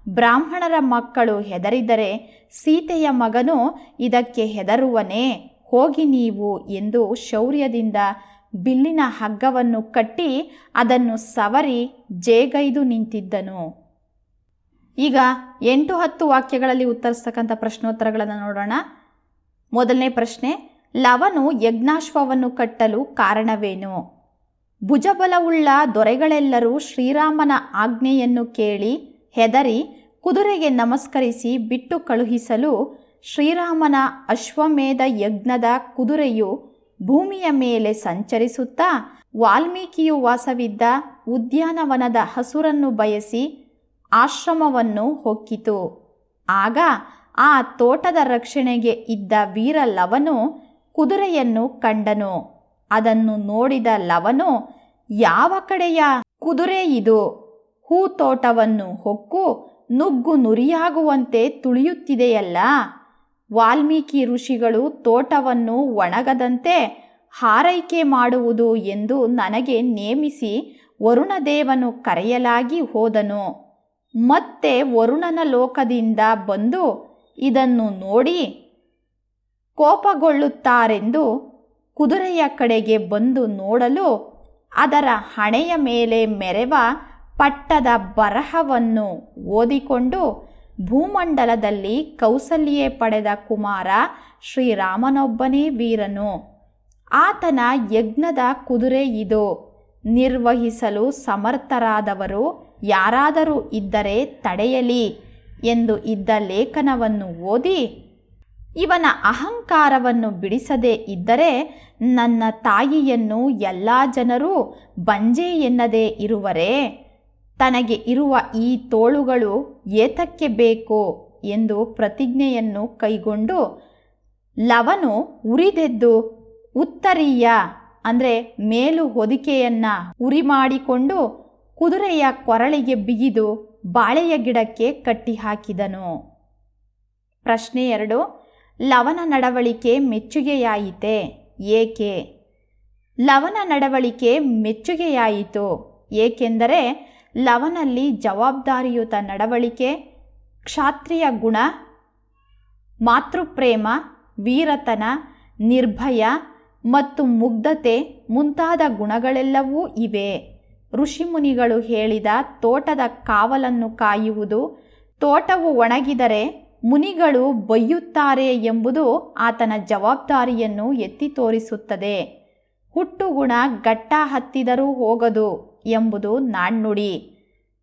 ಬ್ರಾಹ್ಮಣರ ಮಕ್ಕಳು ಹೆದರಿದರೆ ಸೀತೆಯ ಮಗನು ಇದಕ್ಕೆ ಹೆದರುವನೇ, ಹೋಗಿ ನೀವು ಎಂದು ಶೌರ್ಯದಿಂದ ಬಿಲ್ಲಿನ ಹಗ್ಗವನ್ನು ಕಟ್ಟಿ ಅದನ್ನು ಸವರಿ ಜೇಗೈದು ನಿಂತಿದ್ದನು. ಈಗ 8-10 ವಾಕ್ಯಗಳಲ್ಲಿ ಉತ್ತರಿಸ್ತಕ್ಕಂಥ ಪ್ರಶ್ನೋತ್ತರಗಳನ್ನು ನೋಡೋಣ. ಮೊದಲನೇ ಪ್ರಶ್ನೆ, ಲವನು ಯಜ್ಞಾಶ್ವವನ್ನು ಕಟ್ಟಲು ಕಾರಣವೇನು? ಭುಜಬಲವುಳ್ಳ ದೊರೆಗಳೆಲ್ಲರೂ ಶ್ರೀರಾಮನ ಆಜ್ಞೆಯನ್ನು ಕೇಳಿ ಹೆದರಿ ಕುದುರೆಗೆ ನಮಸ್ಕರಿಸಿ ಬಿಟ್ಟು ಕಳುಹಿಸಲು ಶ್ರೀರಾಮನ ಅಶ್ವಮೇಧ ಯಜ್ಞದ ಕುದುರೆಯು ಭೂಮಿಯ ಮೇಲೆ ಸಂಚರಿಸುತ್ತಾ ವಾಲ್ಮೀಕಿಯು ವಾಸವಿದ್ದ ಉದ್ಯಾನವನದ ಹಸುರನ್ನು ಬಯಸಿ ಆಶ್ರಮವನ್ನು ಹೊಕ್ಕಿತು. ಆಗ ಆ ತೋಟದ ರಕ್ಷಣೆಗೆ ಇದ್ದ ವೀರ ಲವನು ಕುದುರೆಯನ್ನು ಕಂಡನು. ಅದನ್ನು ನೋಡಿದ ಲವನು, ಯಾವ ಕಡೆಯ ಕುದುರೆ ಇದು? ಹೂತೋಟವನ್ನು ಹೊಕ್ಕು ನುಗ್ಗು ನುರಿಯಾಗುವಂತೆ ತುಳಿಯುತ್ತಿದೆಯಲ್ಲ. ವಾಲ್ಮೀಕಿ ಋಷಿಗಳು ತೋಟವನ್ನು ಒಣಗದಂತೆ ಹಾರೈಕೆ ಮಾಡುವುದು ಎಂದು ನನಗೆ ನೇಮಿಸಿ ವರುಣದೇವನು ಕರೆಯಲಾಗಿ ಹೋದನು. ಮತ್ತೆ ವರುಣನ ಲೋಕದಿಂದ ಬಂದು ಇದನ್ನು ನೋಡಿ ಕೋಪಗೊಳ್ಳುತ್ತಾರೆಂದು ಕುದುರೆಯ ಕಡೆಗೆ ಬಂದು ನೋಡಲು ಅದರ ಹಣೆಯ ಮೇಲೆ ಮೆರೆವ ಪಟ್ಟದ ಬರಹವನ್ನು ಓದಿಕೊಂಡು ಭೂಮಂಡಲದಲ್ಲಿ ಕೌಸಲ್ಯೆ ಪಡೆದ ಕುಮಾರ ಶ್ರೀರಾಮನೊಬ್ಬನೇ ವೀರನು. ಆತನ ಯಜ್ಞದ ಕುದುರೆ ಇದು. ನಿರ್ವಹಿಸಲು ಸಮರ್ಥರಾದವರು ಯಾರಾದರೂ ಇದ್ದರೆ ತಡೆಯಲಿ ಎಂದು ಇದ್ದ ಲೇಖನವನ್ನು ಓದಿ, ಇವನ ಅಹಂಕಾರವನ್ನು ಬಿಡಿಸದೇ ಇದ್ದರೆ ನನ್ನ ತಾಯಿಯನ್ನು ಎಲ್ಲ ಜನರೂ ಬಂಜೆ ಎನ್ನದೇ ಇರುವರೇ, ತನಗೆ ಇರುವ ಈ ತೋಳುಗಳು ಏತಕ್ಕೆ ಬೇಕು ಎಂದು ಪ್ರತಿಜ್ಞೆಯನ್ನು ಕೈಗೊಂಡು ಲವನು ಉರಿದೆದ್ದು ಉತ್ತರೀಯ ಅಂದರೆ ಮೇಲು ಹೊದಿಕೆಯನ್ನು ಉರಿ ಮಾಡಿಕೊಂಡು ಕುದುರೆಯ ಕೊರಳಿಗೆ ಬಿಗಿದು ಬಾಳೆಯ ಗಿಡಕ್ಕೆ ಕಟ್ಟಿಹಾಕಿದನು. ಪ್ರಶ್ನೆ 2. ಲವನ ನಡವಳಿಕೆ ಮೆಚ್ಚುಗೆಯಾಯಿತೆ, ಏಕೆ? ಲವನ ನಡವಳಿಕೆ ಮೆಚ್ಚುಗೆಯಾಯಿತು ಏಕೆಂದರೆ ಲವನಲ್ಲಿ ಜವಾಬ್ದಾರಿಯುತ ನಡವಳಿಕೆ, ಕ್ಷಾತ್ರಿಯ ಗುಣ, ಮಾತೃಪ್ರೇಮ, ವೀರತನ, ನಿರ್ಭಯ ಮತ್ತು ಮುಗ್ಧತೆ ಮುಂತಾದ ಗುಣಗಳೆಲ್ಲವೂ ಇವೆ. ಋಷಿಮುನಿಗಳು ಹೇಳಿದ ತೋಟದ ಕಾವಲನ್ನು ಕಾಯುವುದು, ತೋಟವು ಒಣಗಿದರೆ ಮುನಿಗಳು ಬೈಯುತ್ತಾರೆ ಎಂಬುದು ಆತನ ಜವಾಬ್ದಾರಿಯನ್ನು ಎತ್ತಿ ತೋರಿಸುತ್ತದೆ. ಹುಟ್ಟುಗುಣ ಗಟ್ಟ ಹತ್ತಿದರೂ ಹೋಗದು ಎಂಬುದು ನಾಣ್ಣುಡಿ.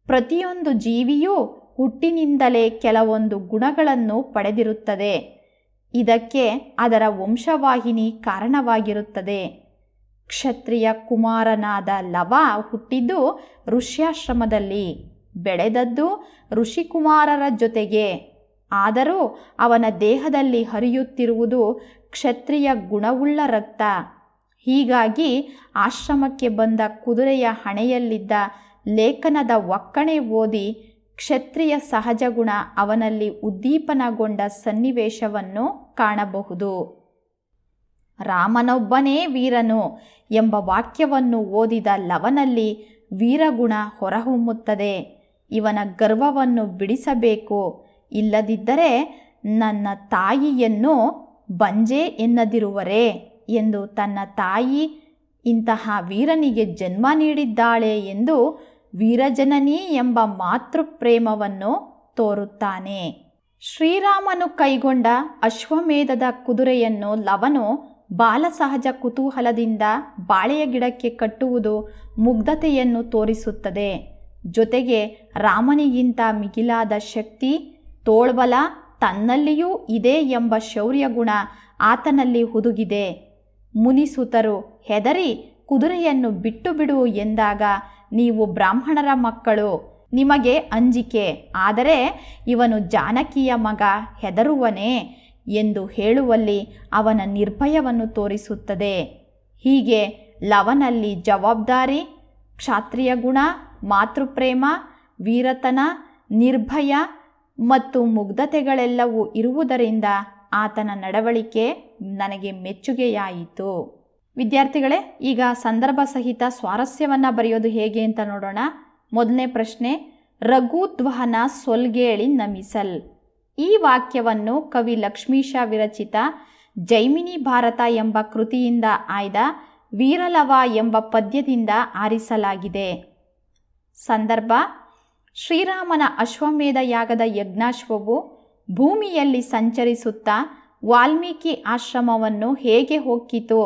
ಪ್ರತಿಯೊಂದು ಜೀವಿಯೂ ಹುಟ್ಟಿನಿಂದಲೇ ಕೆಲವೊಂದು ಗುಣಗಳನ್ನು ಪಡೆದಿರುತ್ತದೆ. ಇದಕ್ಕೆ ಅದರ ವಂಶವಾಹಿನಿ ಕಾರಣವಾಗಿರುತ್ತದೆ. ಕ್ಷತ್ರಿಯ ಕುಮಾರನಾದ ಲವ ಹುಟ್ಟಿದ್ದು ಋಷ್ಯಾಶ್ರಮದಲ್ಲಿ, ಬೆಳೆದದ್ದು ಋಷಿಕುಮಾರರ ಜೊತೆಗೆ. ಆದರೂ ಅವನ ದೇಹದಲ್ಲಿ ಹರಿಯುತ್ತಿರುವುದು ಕ್ಷತ್ರಿಯ ಗುಣವುಳ್ಳ ರಕ್ತ. ಹೀಗಾಗಿ ಆಶ್ರಮಕ್ಕೆ ಬಂದ ಕುದುರೆಯ ಹಣೆಯಲ್ಲಿದ್ದ ಲೇಖನದ ಒಕ್ಕಣೆ ಓದಿ ಕ್ಷತ್ರಿಯ ಸಹಜ ಗುಣ ಅವನಲ್ಲಿ ಉದ್ದೀಪನಗೊಂಡ ಸನ್ನಿವೇಶವನ್ನು ಕಾಣಬಹುದು. ರಾಮನೊಬ್ಬನೇ ವೀರನು ಎಂಬ ವಾಕ್ಯವನ್ನು ಓದಿದ ಲವನಲ್ಲಿ ವೀರಗುಣ ಹೊರಹೊಮ್ಮುತ್ತದೆ. ಇವನ ಗರ್ವವನ್ನು ಬಿಡಿಸಬೇಕು, ಇಲ್ಲದಿದ್ದರೆ ನನ್ನ ತಾಯಿಯನ್ನು ಬಂಜೆ ಎನ್ನದಿರುವರೇ ಎಂದು ತನ್ನ ತಾಯಿ ಇಂತಹ ವೀರನಿಗೆ ಜನ್ಮ ನೀಡಿದ್ದಾಳೆ ಎಂದು ವೀರಜನನಿ ಎಂಬ ಮಾತೃಪ್ರೇಮವನ್ನು ತೋರುತ್ತಾನೆ. ಶ್ರೀರಾಮನು ಕೈಗೊಂಡ ಅಶ್ವಮೇಧದ ಕುದುರೆಯನ್ನು ಲವನು ಬಾಲಸಹಜ ಕುತೂಹಲದಿಂದ ಬಾಳೆಯ ಗಿಡಕ್ಕೆ ಕಟ್ಟುವುದು ಮುಗ್ಧತೆಯನ್ನು ತೋರಿಸುತ್ತದೆ. ಜೊತೆಗೆ ರಾಮನಿಗಿಂತ ಮಿಗಿಲಾದ ಶಕ್ತಿ, ತೋಳ್ಬಲ ತನ್ನಲ್ಲಿಯೂ ಇದೆ ಎಂಬ ಶೌರ್ಯಗುಣ ಆತನಲ್ಲಿ ಹುದುಗಿದೆ. ಮುನಿಸುತರು ಹೆದರಿ ಕುದುರೆಯನ್ನು ಬಿಟ್ಟು ಬಿಡು ಎಂದಾಗ ನೀವು ಬ್ರಾಹ್ಮಣರ ಮಕ್ಕಳು, ನಿಮಗೆ ಅಂಜಿಕೆ, ಆದರೆ ಇವನು ಜಾನಕಿಯ ಮಗ, ಹೆದರುವನೇ ಎಂದು ಹೇಳುವಲ್ಲಿ ಅವನ ನಿರ್ಭಯವನ್ನು ತೋರಿಸುತ್ತದೆ. ಹೀಗೆ ಲವನಲ್ಲಿ ಜವಾಬ್ದಾರಿ, ಕ್ಷಾತ್ರಿಯ ಗುಣ, ಮಾತೃಪ್ರೇಮ, ವೀರತನ, ನಿರ್ಭಯ ಮತ್ತು ಮುಗ್ಧತೆಗಳೆಲ್ಲವೂ ಇರುವುದರಿಂದ ಆತನ ನಡವಳಿಕೆ ನನಗೆ ಮೆಚ್ಚುಗೆಯಾಯಿತು. ವಿದ್ಯಾರ್ಥಿಗಳೇ, ಈಗ ಸಂದರ್ಭ ಸಹಿತ ಸ್ವಾರಸ್ಯವನ್ನು ಬರೆಯೋದು ಹೇಗೆ ಅಂತ ನೋಡೋಣ. ಮೊದಲನೇ ಪ್ರಶ್ನೆ, ರಘುದ್ವಹನ ಸೊಲ್ಗೇಳಿ ನಮಿಸಲ್. ಈ ವಾಕ್ಯವನ್ನು ಕವಿ ಲಕ್ಷ್ಮೀಶ ವಿರಚಿತ ಜೈಮಿನಿ ಭಾರತ ಎಂಬ ಕೃತಿಯಿಂದ ಆಯ್ದ ವೀರಲವ ಎಂಬ ಪದ್ಯದಿಂದ ಆರಿಸಲಾಗಿದೆ. ಸಂದರ್ಭ: ಶ್ರೀರಾಮನ ಅಶ್ವಮೇಧ ಯಾಗದ ಯಜ್ಞಾಶ್ವವು ಭೂಮಿಯಲ್ಲಿ ಸಂಚರಿಸುತ್ತಾ ವಾಲ್ಮೀಕಿ ಆಶ್ರಮವನ್ನು ಹೇಗೆ ಹೊಕ್ಕಿತು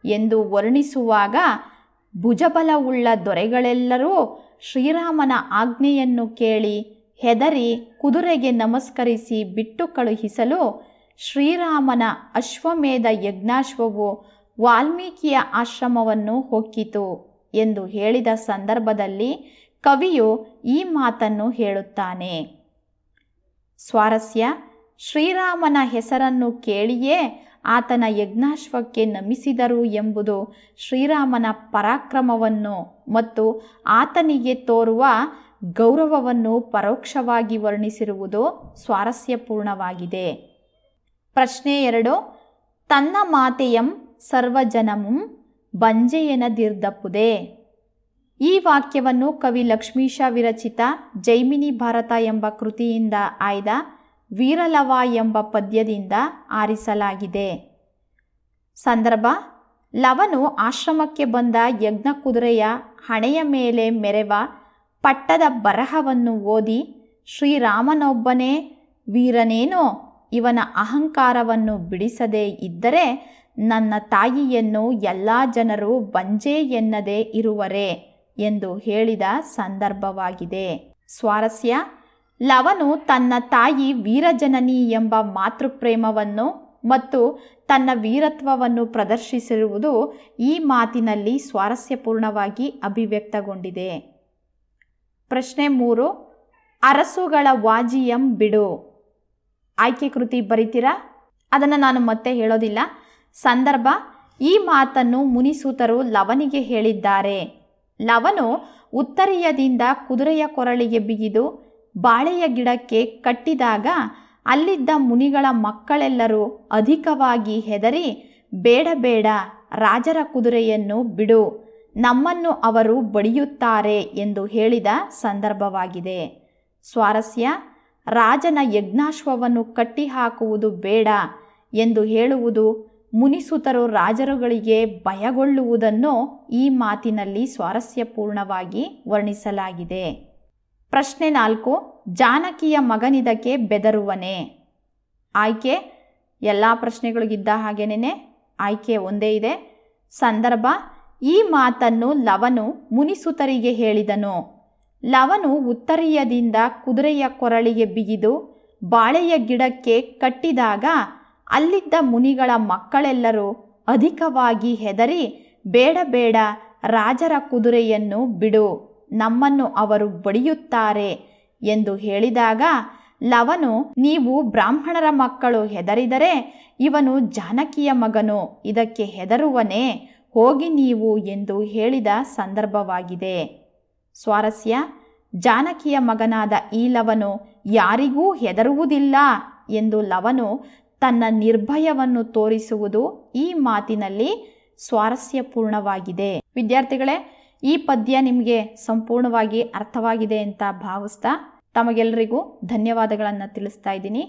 ಎಂದು ವರ್ಣಿಸುವಾಗ ಭುಜಬಲವುಳ್ಳ ದೊರೆಗಳೆಲ್ಲರೂ ಶ್ರೀರಾಮನ ಆಜ್ಞೆಯನ್ನು ಕೇಳಿ ಹೆದರಿ ಕುದುರೆಗೆ ನಮಸ್ಕರಿಸಿ ಬಿಟ್ಟು ಕಳುಹಿಸಲು ಶ್ರೀರಾಮನ ಅಶ್ವಮೇಧ ಯಜ್ಞಾಶ್ವವು ವಾಲ್ಮೀಕಿಯ ಆಶ್ರಮವನ್ನು ಹೊಕ್ಕಿತು ಎಂದು ಹೇಳಿದ ಸಂದರ್ಭದಲ್ಲಿ ಕವಿಯು ಈ ಮಾತನ್ನು ಹೇಳುತ್ತಾನೆ. ಸ್ವಾರಸ್ಯ: ಶ್ರೀರಾಮನ ಹೆಸರನ್ನು ಕೇಳಿಯೇ ಆತನ ಯಜ್ಞಾಶ್ವಕ್ಕೆ ನಮಿಸಿದರು ಎಂಬುದು ಶ್ರೀರಾಮನ ಪರಾಕ್ರಮವನ್ನು ಮತ್ತು ಆತನಿಗೆ ತೋರುವ ಗೌರವವನ್ನು ಪರೋಕ್ಷವಾಗಿ ವರ್ಣಿಸಿರುವುದು ಸ್ವಾರಸ್ಯಪೂರ್ಣವಾಗಿದೆ. ಪ್ರಶ್ನೆ 2. ತನ್ನ ಮಾತೆಯಂ ಸರ್ವಜನಮಂ ಬಂಜೆಯೆನದಿರ್ದಪ್ಪುದೇ. ಈ ವಾಕ್ಯವನ್ನು ಕವಿ ಲಕ್ಷ್ಮೀಶ ವಿರಚಿತ ಜೈಮಿನಿ ಭಾರತ ಎಂಬ ಕೃತಿಯಿಂದ ಆಯ್ದ ವೀರಲವ ಎಂಬ ಪದ್ಯದಿಂದ ಆರಿಸಲಾಗಿದೆ. ಸಂದರ್ಭ: ಲವನು ಆಶ್ರಮಕ್ಕೆ ಬಂದ ಯಜ್ಞ ಕುದುರೆಯ ಹಣೆಯ ಮೇಲೆ ಮೆರೆವ ಪಟ್ಟದ ಬರಹವನ್ನು ಓದಿ ಶ್ರೀರಾಮನೊಬ್ಬನೇ ವೀರನೇನೋ, ಇವನ ಅಹಂಕಾರವನ್ನು ಬಿಡಿಸದೇ ಇದ್ದರೆ ನನ್ನ ತಾಯಿಯನ್ನು ಎಲ್ಲ ಜನರು ಬಂಜೆ ಎನ್ನದೇ ಇರುವರೇ ಎಂದು ಹೇಳಿದ ಸಂದರ್ಭವಾಗಿದೆ. ಸ್ವಾರಸ್ಯ: ಲವನು ತನ್ನ ತಾಯಿ ವೀರಜನನಿ ಎಂಬ ಮಾತೃಪ್ರೇಮವನ್ನು ಮತ್ತು ತನ್ನ ವೀರತ್ವವನ್ನು ಪ್ರದರ್ಶಿಸಿರುವುದು ಈ ಮಾತಿನಲ್ಲಿ ಸ್ವಾರಸ್ಯಪೂರ್ಣವಾಗಿ ಅಭಿವ್ಯಕ್ತಗೊಂಡಿದೆ. ಪ್ರಶ್ನೆ 3. ಅರಸುಗಳ ವಾಜಿಯಂ ಬಿಡು. ಆಯ್ಕೆ ಕೃತಿ ಬರಿತೀರಾ? ಅದನ್ನು ನಾನು ಮತ್ತೆ ಹೇಳೋದಿಲ್ಲ. ಸಂದರ್ಭ: ಈ ಮಾತನ್ನು ಮುನಿಸೂತರು ಲವನಿಗೆ ಹೇಳಿದ್ದಾರೆ. ಲವನು ಉತ್ತರೀಯದಿಂದ ಕುದುರೆಯ ಕೊರಳಿಗೆ ಬಿಗಿದು ಬಾಳೆಯ ಗಿಡಕ್ಕೆ ಕಟ್ಟಿದಾಗ ಅಲ್ಲಿದ್ದ ಮುನಿಗಳ ಮಕ್ಕಳೆಲ್ಲರೂ ಅಧಿಕವಾಗಿ ಹೆದರಿ, ಬೇಡ ಬೇಡ, ರಾಜರ ಕುದುರೆಯನ್ನು ಬಿಡು, ನಮ್ಮನ್ನು ಅವರು ಬಡಿಯುತ್ತಾರೆ ಎಂದು ಹೇಳಿದ ಸಂದರ್ಭವಾಗಿದೆ. ಸ್ವಾರಸ್ಯ: ರಾಜನ ಯಜ್ಞಾಶ್ವವನ್ನು ಕಟ್ಟಿಹಾಕುವುದು ಬೇಡ ಎಂದು ಹೇಳುವುದು ಮುನಿಸುತರು ರಾಜರುಗಳಿಗೆ ಭಯಗೊಳ್ಳುವುದನ್ನು ಈ ಮಾತಿನಲ್ಲಿ ಸ್ವಾರಸ್ಯಪೂರ್ಣವಾಗಿ ವರ್ಣಿಸಲಾಗಿದೆ. ಪ್ರಶ್ನೆ 4. ಜಾನಕಿಯ ಮಗನಿದಕ್ಕೆ ಬೆದರುವನೇ? ಆಯ್ಕೆ: ಎಲ್ಲ ಪ್ರಶ್ನೆಗಳಿಗಿದ್ದ ಹಾಗೇನೆ ಆಯ್ಕೆ ಒಂದೇ ಇದೆ. ಸಂದರ್ಭ: ಈ ಮಾತನ್ನು ಲವನು ಮುನಿಸುತರಿಗೆ ಹೇಳಿದನು. ಲವನು ಉತ್ತರೀಯದಿಂದ ಕುದುರೆಯ ಕೊರಳಿಗೆ ಬಿಗಿದು ಬಾಳೆಯ ಗಿಡಕ್ಕೆ ಕಟ್ಟಿದಾಗ ಅಲ್ಲಿದ್ದ ಮುನಿಗಳ ಮಕ್ಕಳೆಲ್ಲರೂ ಅಧಿಕವಾಗಿ ಹೆದರಿ, ಬೇಡ ಬೇಡ, ರಾಜರ ಕುದುರೆಯನ್ನು ಬಿಡು, ನಮ್ಮನ್ನು ಅವರು ಬಡಿಯುತ್ತಾರೆ ಎಂದು ಹೇಳಿದಾಗ ಲವನು, ನೀವು ಬ್ರಾಹ್ಮಣರ ಮಕ್ಕಳು ಹೆದರಿದರೆ ಇವನು ಜಾನಕಿಯ ಮಗನು, ಇದಕ್ಕೆ ಹೆದರುವನೇ, ಹೋಗಿ ನೀವು ಎಂದು ಹೇಳಿದ ಸಂದರ್ಭವಾಗಿದೆ. ಸ್ವಾರಸ್ಯ: ಜಾನಕಿಯ ಮಗನಾದ ಈ ಲವನು ಯಾರಿಗೂ ಹೆದರುವುದಿಲ್ಲ ಎಂದು ಲವನು ತನ್ನ ನಿರ್ಭಯವನ್ನು ತೋರಿಸುವುದು ಈ ಮಾತಿನಲ್ಲಿ ಸ್ವಾರಸ್ಯಪೂರ್ಣವಾಗಿದೆ. ವಿದ್ಯಾರ್ಥಿಗಳೇ, ಈ ಪದ್ಯ ನಿಮಗೆ ಸಂಪೂರ್ಣವಾಗಿ ಅರ್ಥವಾಗಿದೆ ಅಂತ ಭಾವಿಸ್ತಾ ತಮಗೆಲ್ಲರಿಗೂ ಧನ್ಯವಾದಗಳನ್ನು ತಿಳಿಸ್ತಾ ಇದ್ದೀನಿ.